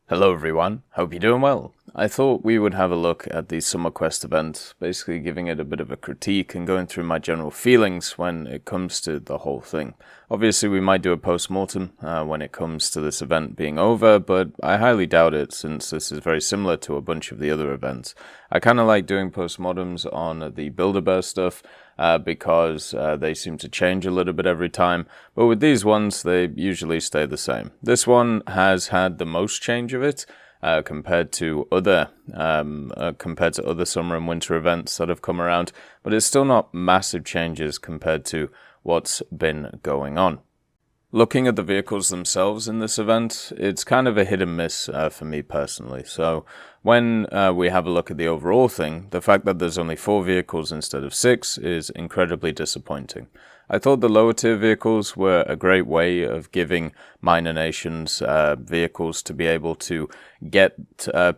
Hello everyone, hope you're doing well. I thought we would have a look at the Summer Quest event, basically giving it a bit of a critique and going through my general feelings when it comes to the whole thing. Obviously we might do a post-mortem when it comes to this event being over, but I highly doubt it since this is very similar to a bunch of the other events. I kind of like doing post-mortems on the Build-A-Bear stuff, because they seem to change a little bit every time, but with these ones they usually stay the same. This one has had the most change of it compared to other summer and winter events that have come around, but it's still not massive changes compared to what's been going on. Looking at the vehicles themselves in this event, it's kind of a hit and miss for me personally. So when we have a look at the overall thing, the fact that there's only 4 vehicles instead of 6 is incredibly disappointing. I thought the lower tier vehicles were a great way of giving minor nations vehicles to be able to get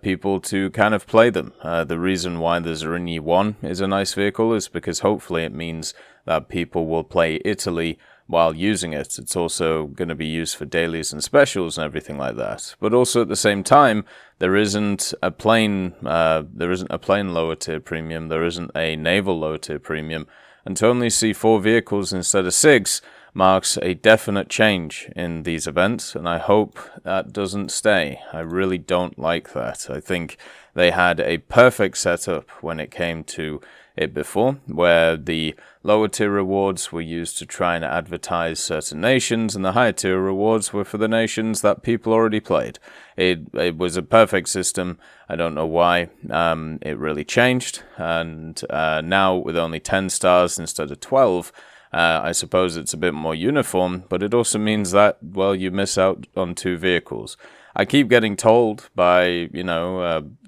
people to kind of play them. The reason why the Zarini 1 is a nice vehicle is because hopefully it means that people will play Italy while using it. It's also going to be used for dailies and specials and everything like that. But also at the same time, there isn't a plain lower tier premium, there isn't a naval lower tier premium, and to only see 4 vehicles instead of 6 marks a definite change in these events, and I hope that doesn't stay. I really don't like that. I think they had a perfect setup when it came to it before, where the lower tier rewards were used to try and advertise certain nations, and the higher tier rewards were for the nations that people already played. It was a perfect system. I don't know why it really changed, and now with only 10 stars instead of 12, I suppose it's a bit more uniform, but it also means that, well, you miss out on 2 vehicles. I keep getting told by,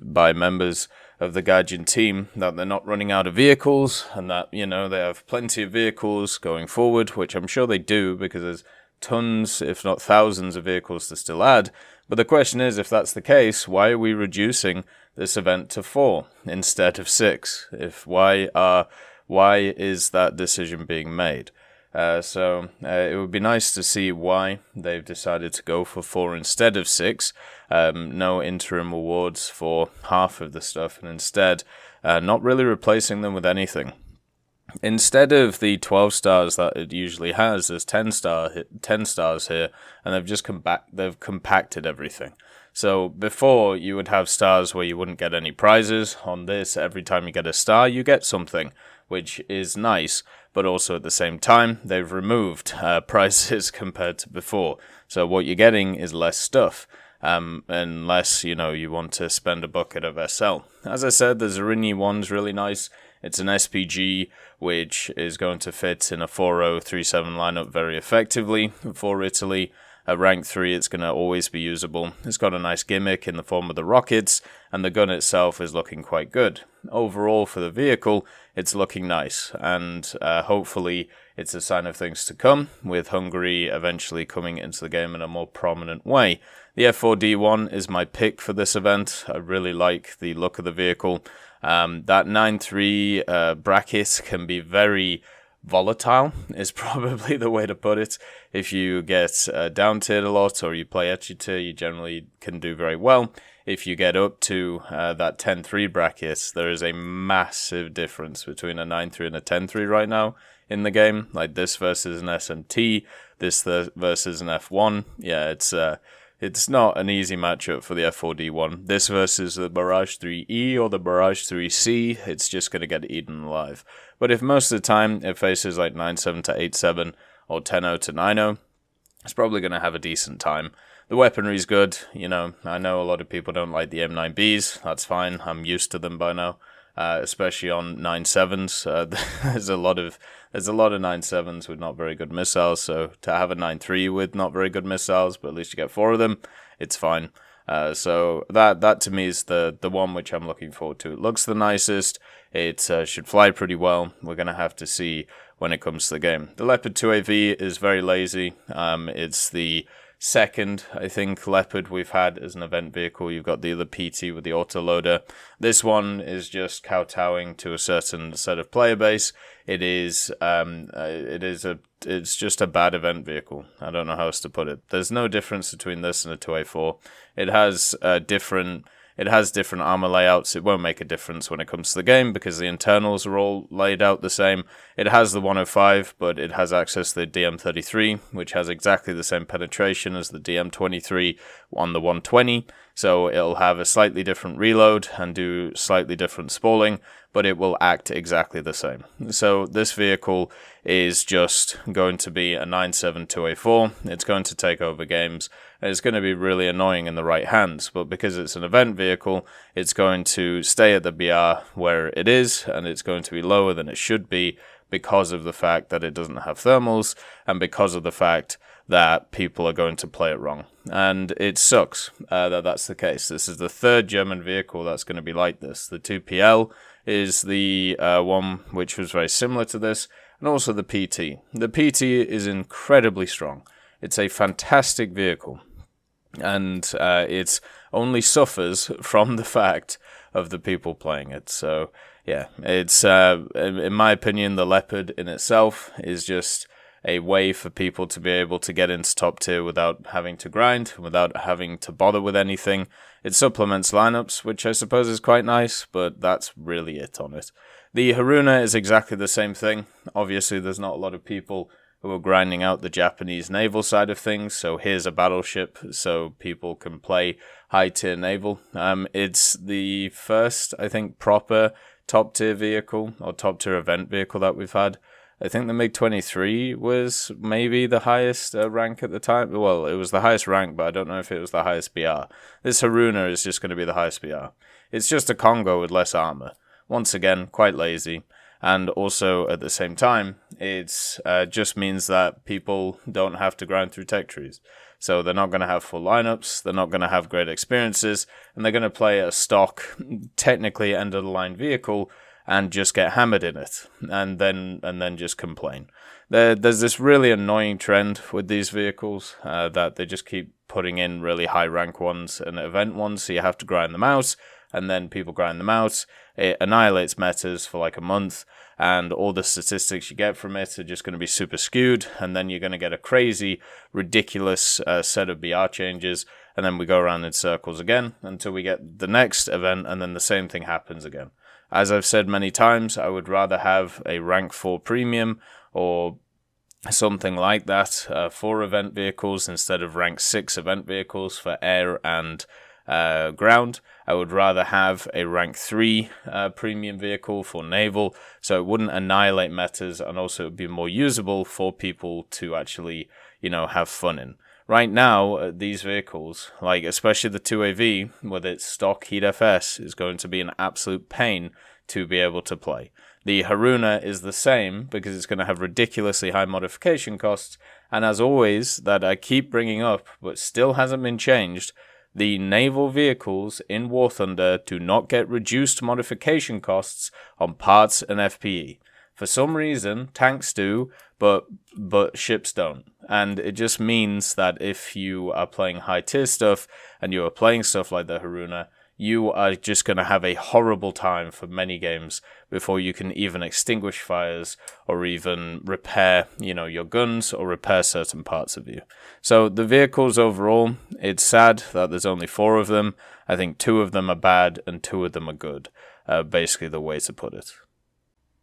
by members of the Gaijin team that they're not running out of vehicles and that, they have plenty of vehicles going forward, which I'm sure they do because there's tons, if not thousands of vehicles to still add. But the question is, if that's the case, why are we reducing this event to 4 instead of 6? Why is that decision being made? So it would be nice to see why they've decided to go for 4 instead of 6. No interim awards for half of the stuff, and instead not really replacing them with anything. Instead of the 12 stars that it usually has, there's 10 stars here, and they've compacted everything. So before, you would have stars where you wouldn't get any prizes. On this, every time you get a star, you get something, which is nice, but also at the same time, they've removed prizes compared to before. So what you're getting is less stuff, unless, you want to spend a bucket of SL. As I said, the Zarini 1's really nice. It's an SPG, which is going to fit in a 4-0-3-7 lineup very effectively for Italy. At rank 3, it's going to always be usable. It's got a nice gimmick in the form of the rockets, and the gun itself is looking quite good. Overall, for the vehicle, it's looking nice, and hopefully it's a sign of things to come, with Hungary eventually coming into the game in a more prominent way. The F4D1 is my pick for this event. I really like the look of the vehicle. That 9.3 bracket can be very volatile, is probably the way to put it. If you get down-tiered a lot or you play etchy tier, you generally can do very well. If you get up to that 10.3 bracket, there is a massive difference between a 9.3 and a 10.3 right now in the game. Like this versus an SMT, this versus an F1. Yeah, it's not an easy matchup for the F4D1. This versus the Barrage 3E or the Barrage 3C, it's just going to get eaten alive. But if most of the time it faces like 9.7 to 8.7 or 10.0 to 9.0, it's probably going to have a decent time. The weaponry's good. I know a lot of people don't like the M9Bs. That's fine. I'm used to them by now. Especially on 9.7s. There's a lot of 9.7s with not very good missiles, so to have a 9.3 with not very good missiles, but at least you get 4 of them, it's fine. So that to me is the one which I'm looking forward to. It looks the nicest, it should fly pretty well. We're going to have to see when it comes to the game. The Leopard 2AV is very lazy. It's the Second, I think Leopard we've had as an event vehicle. You've got the other PT with the autoloader. This one is just kowtowing to a certain set of player base. It's just a bad event vehicle. I don't know how else to put it. There's no difference between this and a 2A4. It has different armor layouts. It won't make a difference when it comes to the game because the internals are all laid out the same. It has the 105, but it has access to the DM33, which has exactly the same penetration as the DM23 on the 120. So it'll have a slightly different reload and do slightly different spalling, but it will act exactly the same. So this vehicle is just going to be a 9.7 2A4. It's going to take over games, and it's going to be really annoying in the right hands, but because it's an event vehicle, it's going to stay at the BR where it is, and it's going to be lower than it should be because of the fact that it doesn't have thermals, and because of the fact that people are going to play it wrong. And it sucks that that's the case. This is the third German vehicle that's going to be like this. The 2PL is the one which was very similar to this, and also the PT. The PT is incredibly strong. It's a fantastic vehicle, and it only suffers from the fact of the people playing it. So yeah, it's in my opinion, the Leopard in itself is just a way for people to be able to get into top tier without having to grind, without having to bother with anything. It supplements lineups, which I suppose is quite nice, but that's really it on it. The Haruna is exactly the same thing. Obviously, there's not a lot of people who are grinding out the Japanese naval side of things, so here's a battleship so people can play high-tier naval. It's the first, I think, proper top-tier vehicle, or top-tier event vehicle that we've had. I think the MiG-23 was maybe the highest rank at the time. Well, it was the highest rank, but I don't know if it was the highest BR. This Haruna is just going to be the highest BR. It's just a Congo with less armor. Once again, quite lazy. And also, at the same time, it just means that people don't have to grind through tech trees. So they're not going to have full lineups, they're not going to have great experiences, and they're going to play a stock, technically end-of-the-line vehicle, and just get hammered in it, and then just complain. There's this really annoying trend with these vehicles that they just keep putting in really high rank ones and event ones, so you have to grind them out, and then people grind them out. It annihilates metas for like a month, and all the statistics you get from it are just going to be super skewed, and then you're going to get a crazy, ridiculous set of BR changes, and then we go around in circles again until we get the next event, and then the same thing happens again. As I've said many times, I would rather have a rank 4 premium or something like that for event vehicles instead of rank 6 event vehicles for air and ground. I would rather have a rank 3 premium vehicle for naval, so it wouldn't annihilate metas, and also it would be more usable for people to actually, have fun in. Right now, these vehicles, like especially the 2AV with its stock heat FS, is going to be an absolute pain to be able to play. The Haruna is the same because it's going to have ridiculously high modification costs, and as always, that I keep bringing up but still hasn't been changed, the naval vehicles in War Thunder do not get reduced modification costs on parts and FPE. For some reason, tanks do, but ships don't. And it just means that if you are playing high-tier stuff and you are playing stuff like the Haruna, you are just going to have a horrible time for many games before you can even extinguish fires or even repair, your guns or repair certain parts of you. So the vehicles overall, it's sad that there's only 4 of them. I think 2 of them are bad and 2 of them are good. Basically the way to put it.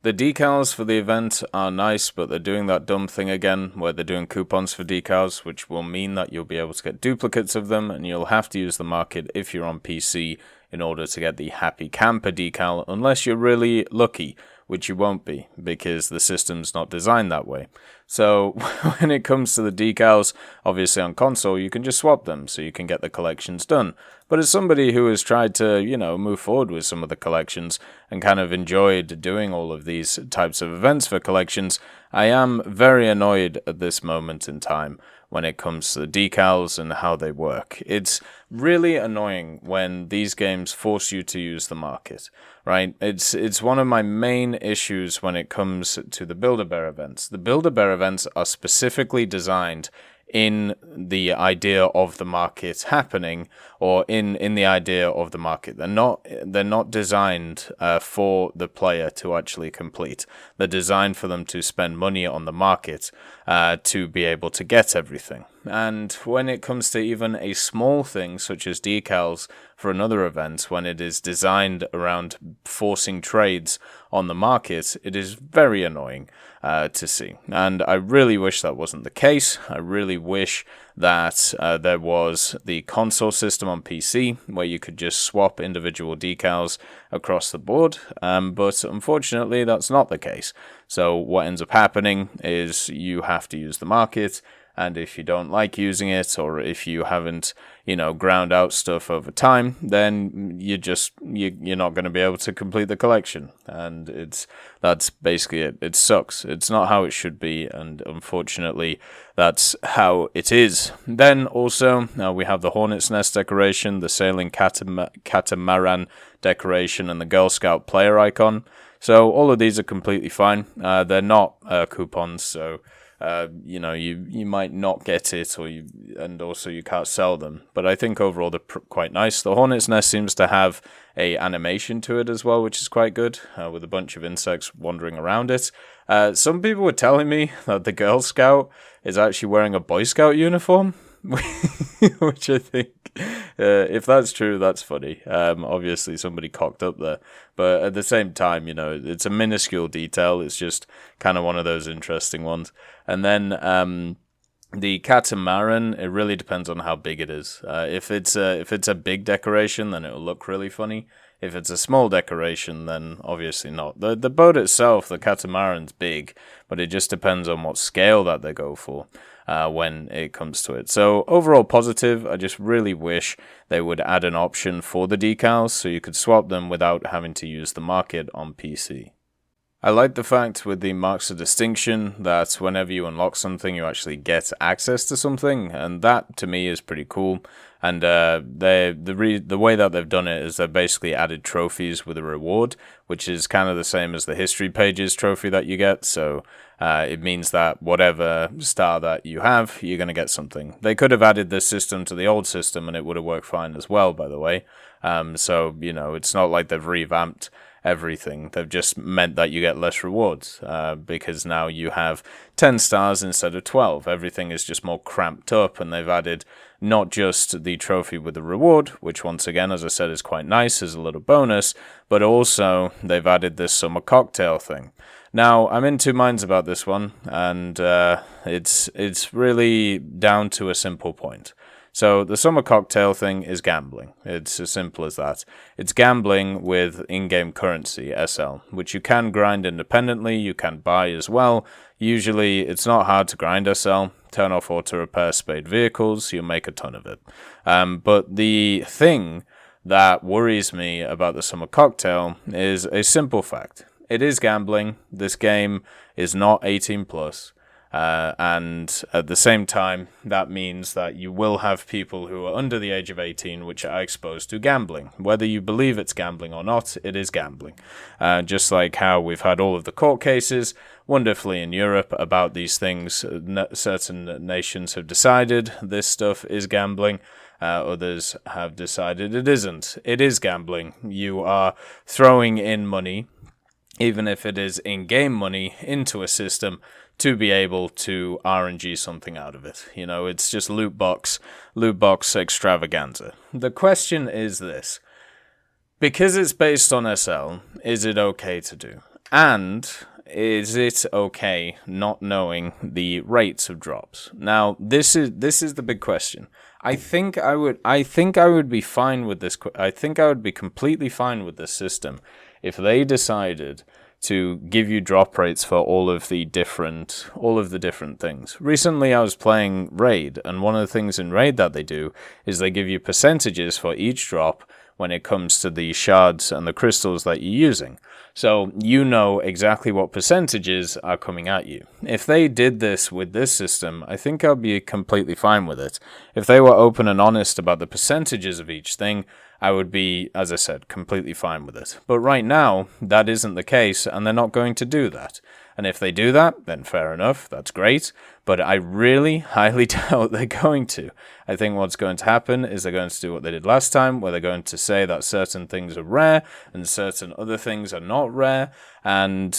The decals for the event are nice, but they're doing that dumb thing again where they're doing coupons for decals, which will mean that you'll be able to get duplicates of them, and you'll have to use the market if you're on PC in order to get the Happy Camper decal, unless you're really lucky, which you won't be, because the system's not designed that way. So when it comes to the decals, obviously on console, you can just swap them so you can get the collections done. But as somebody who has tried to, move forward with some of the collections and kind of enjoyed doing all of these types of events for collections, I am very annoyed at this moment in time when it comes to the decals and how they work. It's really annoying when these games force you to use the market, right? It's one of my main issues when it comes to the Build-A-Bear events. The Build-A-Bear events are specifically designed in the idea of the market happening, or in the idea of the market. They're not designed for the player to actually complete. They're designed for them to spend money on the market to be able to get everything. And when it comes to even a small thing such as decals for another event, when it is designed around forcing trades on the market, it is very annoying to see. And I really wish that wasn't the case. I really wish that there was the console system on PC where you could just swap individual decals across the board, but unfortunately that's not the case. So what ends up happening is you have to use the market, and if you don't like using it, or if you haven't, ground out stuff over time, then you're not going to be able to complete the collection. And that's basically it. It sucks. It's not how it should be, and unfortunately, that's how it is. Then also, we have the Hornet's Nest decoration, the Sailing Catamaran decoration, and the Girl Scout player icon. So all of these are completely fine. They're not coupons, so you might not get it, and also you can't sell them. But I think overall they're quite nice. The Hornet's Nest seems to have a animation to it as well, which is quite good, with a bunch of insects wandering around it. Some people were telling me that the Girl Scout is actually wearing a Boy Scout uniform, which I think, if that's true, that's funny. Obviously somebody cocked up there, but at the same time, it's a minuscule detail. It's just kind of one of those interesting ones. And then the catamaran, it really depends on how big it is. If it's a big decoration, then it'll look really funny. If it's a small decoration, then obviously not. The boat itself, the catamaran's big, but it just depends on what scale that they go for when it comes to it. So overall positive. I just really wish they would add an option for the decals so you could swap them without having to use the market on PC. I like the fact with the marks of distinction that whenever you unlock something, you actually get access to something, and that to me is pretty cool. And the way that they've done it is they've basically added trophies with a reward, which is kind of the same as the history pages trophy that you get. So it means that whatever star that you have, you're going to get something. They could have added this system to the old system and it would have worked fine as well, by the way. So, it's not like they've revamped everything. They've just meant that you get less rewards because now you have 10 stars instead of 12. Everything is just more cramped up, and they've added not just the trophy with the reward, which once again, as I said, is quite nice as a little bonus, but also they've added this summer cocktail thing. Now, I'm in two minds about this one, and it's really down to a simple point. So the summer cocktail thing is gambling. It's as simple as that. It's gambling with in-game currency, SL, which you can grind independently, you can buy as well. Usually it's not hard to grind SL. Turn off auto repair spade vehicles, you'll make a ton of it. But the thing that worries me about the summer cocktail is a simple fact. It is gambling. This game is not 18 plus. And at the same time, that means that you will have people who are under the age of 18 which are exposed to gambling. Whether you believe it's gambling or not, it is gambling. Just like how we've had all of the court cases wonderfully in Europe about these things. Certain nations have decided this stuff is gambling. Others have decided it isn't. It is gambling. You are throwing in money, even if it is in-game money, into a system to be able to RNG something out of it. It's just loot box extravaganza. The question is this: because it's based on SL, is it okay to do? And is it okay not knowing the rates of drops? Now, this is the big question. I think I would be fine with this. I think I would be completely fine with this system if they decided to give you drop rates for all of the different things. Recently I was playing Raid, and one of the things in Raid that they do is they give you percentages for each drop when it comes to the shards and the crystals that you're using. So you know exactly what percentages are coming at you. If they did this with this system, I think I'd be completely fine with it. If they were open and honest about the percentages of each thing, I would be, as I said, completely fine with it. But right now, that isn't the case, and they're not going to do that. And if they do that, then fair enough, that's great. but I really highly doubt they're going to. I think what's going to happen is they're going to do what they did last time, where they're going to say that certain things are rare and certain other things are not rare, and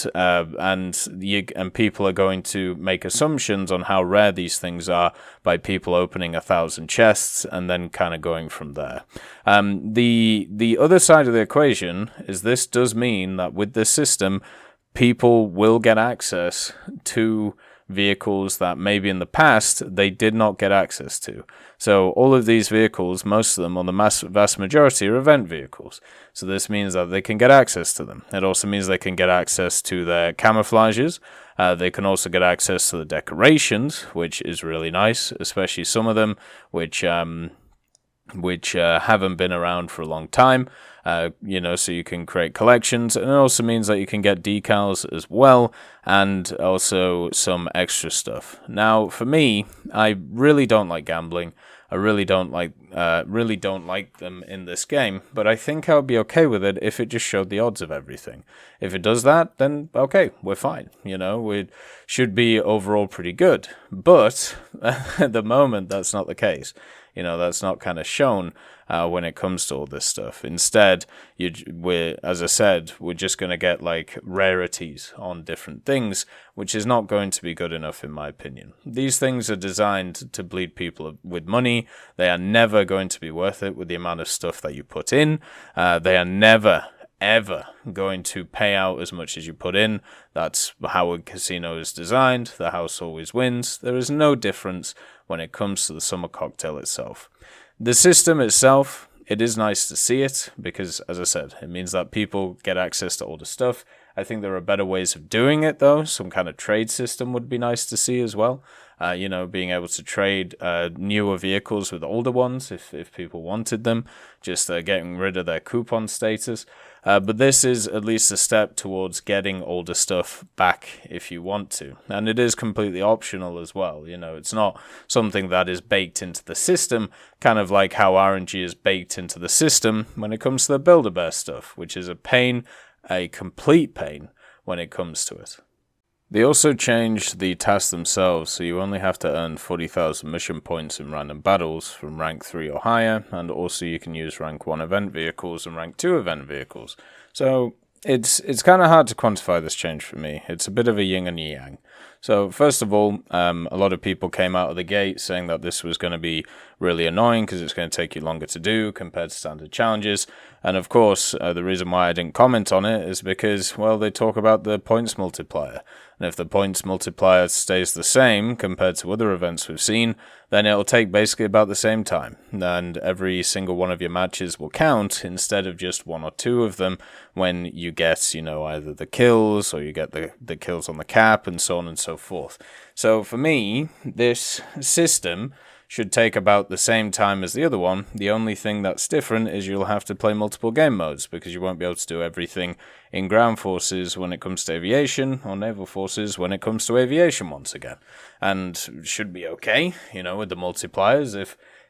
people are going to make assumptions on how rare these things are by people opening 1,000 chests and then kind of going from there. The other side of the equation is this does mean that with this system, people will get access to vehicles that maybe in the past they did not get access to. So all of these vehicles, most of them, or the vast majority, are event vehicles. So this means that they can get access to them. It also means they can get access to their camouflages. They can also get access to the decorations, which is really nice, especially some of them which haven't been around for a long time. So you can create collections, and it also means that you can get decals as well, and also some extra stuff. Now, for me, I really don't like gambling. I really don't like them in this game, but I think I would be okay with it if it just showed the odds of everything. If it does that, then okay, we're fine. We should be overall pretty good. But at the moment, that's not the case. That's not kind of shown when it comes to all this stuff. Instead, as I said, we're just going to get like rarities on different things, which is not going to be good enough in my opinion. These things are designed to bleed people with money. They are never going to be worth it with the amount of stuff that you put in. They are never ever going to pay out as much as you put in. That's how a casino is designed. The house always wins. There is no difference when it comes to the summer cocktail itself. The system itself, it is nice to see it because, as I said, it means that people get access to all the stuff. I think there are better ways of doing it, though. Some kind of trade system would be nice to see as well. Being able to trade newer vehicles with older ones if people wanted them, just getting rid of their coupon status. But this is at least a step towards getting older stuff back if you want to. And it is completely optional as well. It's not something that is baked into the system, kind of like how RNG is baked into the system when it comes to the Build-A-Bear stuff, which is a complete pain when it comes to it. They also changed the tasks themselves, so you only have to earn 40,000 mission points in random battles from rank 3 or higher, and also you can use rank 1 event vehicles and rank 2 event vehicles. So it's kind of hard to quantify this change for me. It's a bit of a yin and yang. So first of all, a lot of people came out of the gate saying that this was going to be really annoying because it's going to take you longer to do compared to standard challenges. And of course, the reason why I didn't comment on it is because, well, they talk about the points multiplier. And if the points multiplier stays the same compared to other events we've seen, then it'll take basically about the same time. And every single one of your matches will count instead of just one or two of them when you get, either the kills or you get the kills on the cap and so on and so forth. So for me, this system should take about the same time as the other one. The only thing that's different is you'll have to play multiple game modes because you won't be able to do everything in ground forces when it comes to aviation or naval forces when it comes to aviation once again. And should be okay, with the multipliers.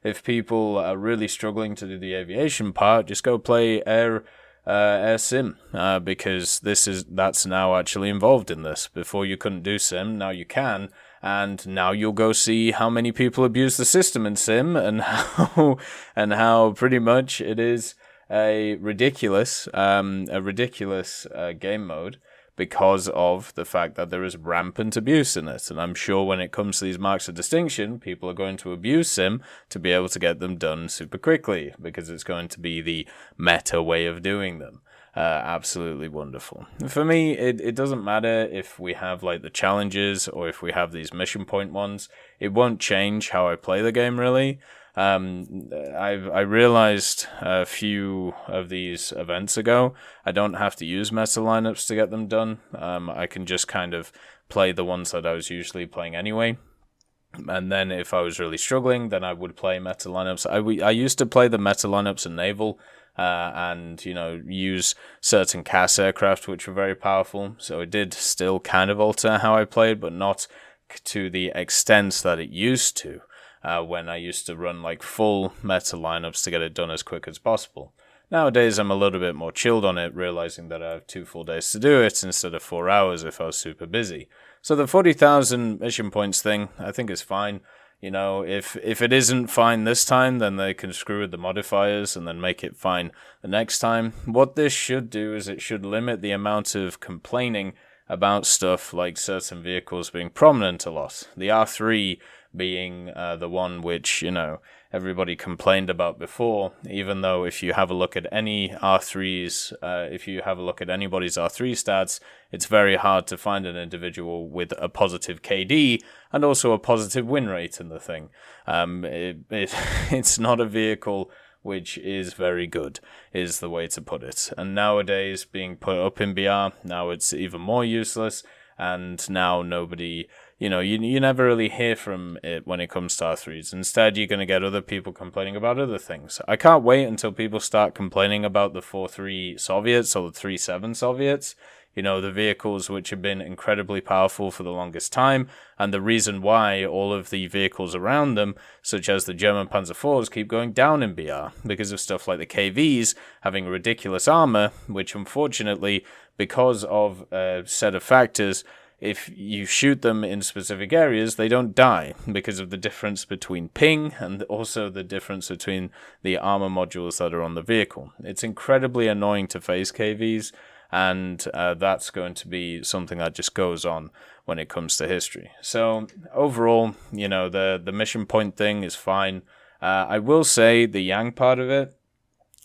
If people are really struggling to do the aviation part, just go play air sim because that's now actually involved in this. Before you couldn't do sim, now you can. And now you'll go see how many people abuse the system in sim and how pretty much it is a ridiculous game mode because of the fact that there is rampant abuse in it. And I'm sure when it comes to these marks of distinction, people are going to abuse sim to be able to get them done super quickly because it's going to be the meta way of doing them. Absolutely wonderful. For me, it doesn't matter if we have like the challenges or if we have these mission point ones. It won't change how I play the game really. I realized a few of these events ago, I don't have to use meta lineups to get them done. I can just kind of play the ones that I was usually playing anyway. And then if I was really struggling, then I would play meta lineups. I used to play the meta lineups in naval. And use certain CAS aircraft which were very powerful. So it did still kind of alter how I played, but not to the extent that it used to when I used to run like full meta lineups to get it done as quick as possible. Nowadays I'm a little bit more chilled on it, realizing that I have 2 full days to do it instead of 4 hours if I was super busy. So the 40,000 mission points thing, I think is fine. You know, if it isn't fine this time, then they can screw with the modifiers and then make it fine the next time. What this should do is it should limit the amount of complaining about stuff like certain vehicles being prominent a lot. The R3 being the one which, you know, everybody complained about before, even though if you have a look at any R3s, if you have a look at anybody's R3 stats, it's very hard to find an individual with a positive KD and also a positive win rate in the thing. It's not a vehicle which is very good, is the way to put it. And nowadays, being put up in BR, now it's even more useless, and now nobody... You know, you never really hear from it when it comes to R3s. Instead, you're going to get other people complaining about other things. I can't wait until people start complaining about the 4.3 Soviets or the 3.7 Soviets. You know, the vehicles which have been incredibly powerful for the longest time, and the reason why all of the vehicles around them, such as the German Panzer IVs, keep going down in BR, because of stuff like the KVs having ridiculous armor, which unfortunately, because of a set of factors, if you shoot them in specific areas, they don't die because of the difference between ping and also the difference between the armor modules that are on the vehicle. It's incredibly annoying to face KVs, and that's going to be something that just goes on when it comes to history. So overall, you know, the mission point thing is fine. I will say the Yang part of it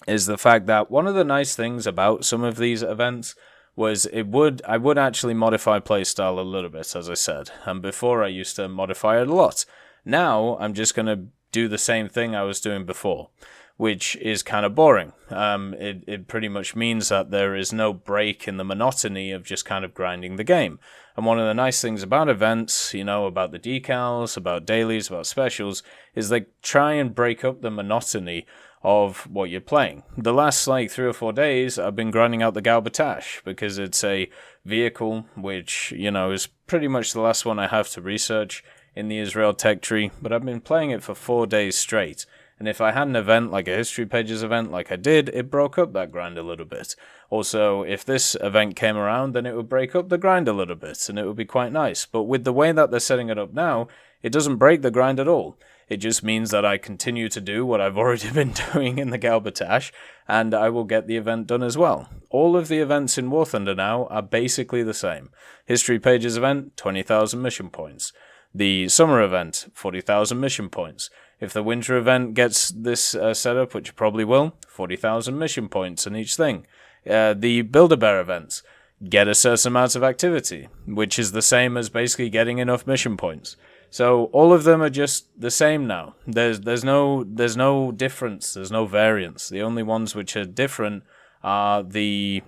is the fact that one of the nice things about some of these events was I would actually modify playstyle a little bit, as I said. And before I used to modify it a lot. Now I'm just going to do the same thing I was doing before, which is kind of boring. It pretty much means that there is no break in the monotony of just kind of grinding the game. And one of the nice things about events, you know, about the decals, about dailies, about specials, is they try and break up the monotony of what you're playing. The last like 3 or 4 days, I've been grinding out the Galbatash because it's a vehicle which, you know, is pretty much the last one I have to research in the Israel tech tree, but I've been playing it for 4 days straight. And if I had an event like a History Pages event like I did, it broke up that grind a little bit. Also, if this event came around, then it would break up the grind a little bit, and it would be quite nice. But with the way that they're setting it up now, it doesn't break the grind at all. It just means that I continue to do what I've already been doing in the Galbatash, and I will get the event done as well. All of the events in War Thunder now are basically the same. History Pages event, 20,000 mission points. The summer event, 40,000 mission points. If the winter event gets this setup, which it probably will, 40,000 mission points in each thing. The Build-A-Bear events get a certain amount of activity, which is the same as basically getting enough mission points. So all of them are just the same now. There's no difference. There's no variance. The only ones which are different are the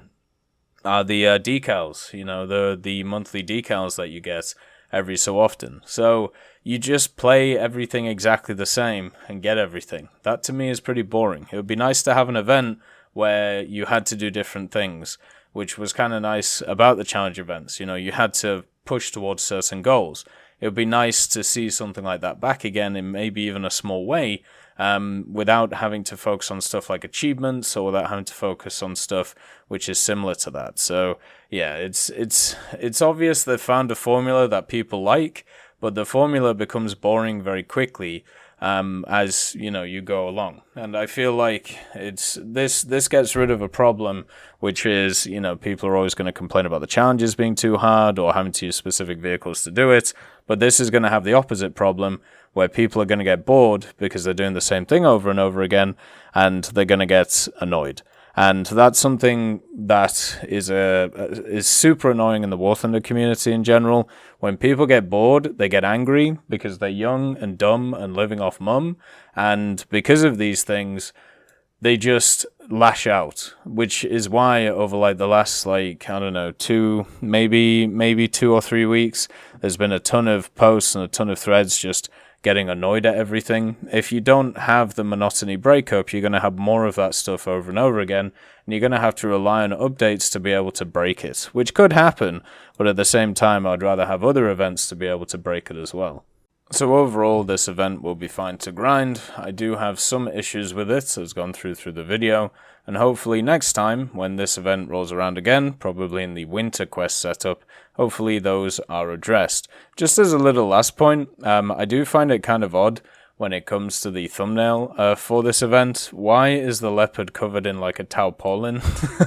decals. You know, the monthly decals that you get every so often. So you just play everything exactly the same and get everything. That to me is pretty boring. It would be nice to have an event where you had to do different things, which was kind of nice about the challenge events. You know, you had to push towards certain goals. It would be nice to see something like that back again in maybe even a small way, without having to focus on stuff like achievements or without having to focus on stuff which is similar to that. So yeah, it's obvious they've found a formula that people like, but the formula becomes boring very quickly as you know you go along. And I feel like this gets rid of a problem, which is, you know, people are always going to complain about the challenges being too hard or having to use specific vehicles to do it. But this is going to have the opposite problem, where people are going to get bored because they're doing the same thing over and over again, and they're going to get annoyed. And that's something that is super annoying in the War Thunder community in general. When people get bored, they get angry because they're young and dumb and living off mum. And because of these things, they just lash out, which is why over like the last, like, I don't know, maybe 2 or 3 weeks, there's been a ton of posts and a ton of threads just getting annoyed at everything. If you don't have the monotony breakup, you're going to have more of that stuff over and over again, and you're going to have to rely on updates to be able to break it, which could happen, but at the same time, I'd rather have other events to be able to break it as well. So overall, this event will be fine to grind. I do have some issues with it, as gone through the video, and hopefully next time, when this event rolls around again, probably in the winter quest setup, hopefully those are addressed. Just as a little last point, I do find it kind of odd when it comes to the thumbnail for this event. Why is the leopard covered in like a tarpaulin?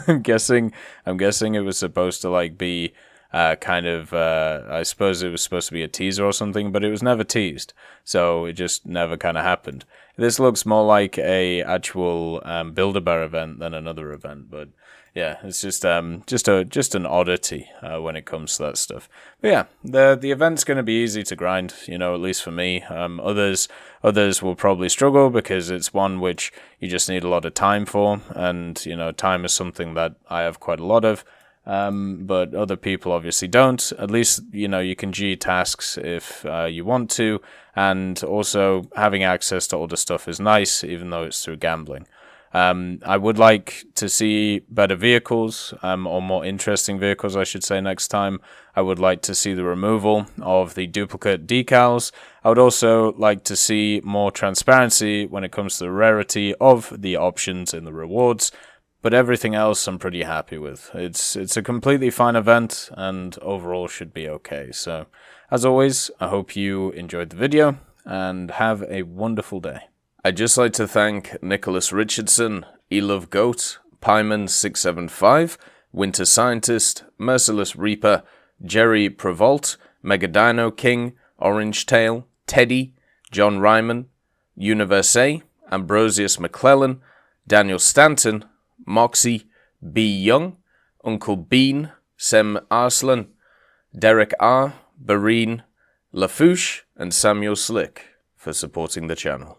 I'm guessing it was supposed to like be I suppose it was supposed to be a teaser or something, but it was never teased, so it just never kind of happened. This looks more like a actual Build-A-Bear event than another event, but yeah, it's just an oddity when it comes to that stuff. But yeah, the event's going to be easy to grind, you know, at least for me. Others will probably struggle because it's one which you just need a lot of time for, and you know, time is something that I have quite a lot of. But other people obviously don't. At least, you know, you can G tasks if you want to, and also having access to all the stuff is nice, even though it's through gambling. I would like to see better vehicles, or more interesting vehicles, I should say, next time. I would like to see the removal of the duplicate decals. I would also like to see more transparency when it comes to the rarity of the options in the rewards. But everything else I'm pretty happy with. It's a completely fine event and overall should be okay. So, as always, I hope you enjoyed the video and have a wonderful day. I'd just like to thank Nicholas Richardson, Elove Goat, Pyman675, Winter Scientist, Merciless Reaper, Jerry Prevolt, Megadino King, Orange Tail, Teddy, John Ryman, Universe, Ambrosius McClellan, Daniel Stanton, Moxie, B. Young, Uncle Bean, Sem Arslan, Derek R., Bareen, Lafouche, and Samuel Slick for supporting the channel.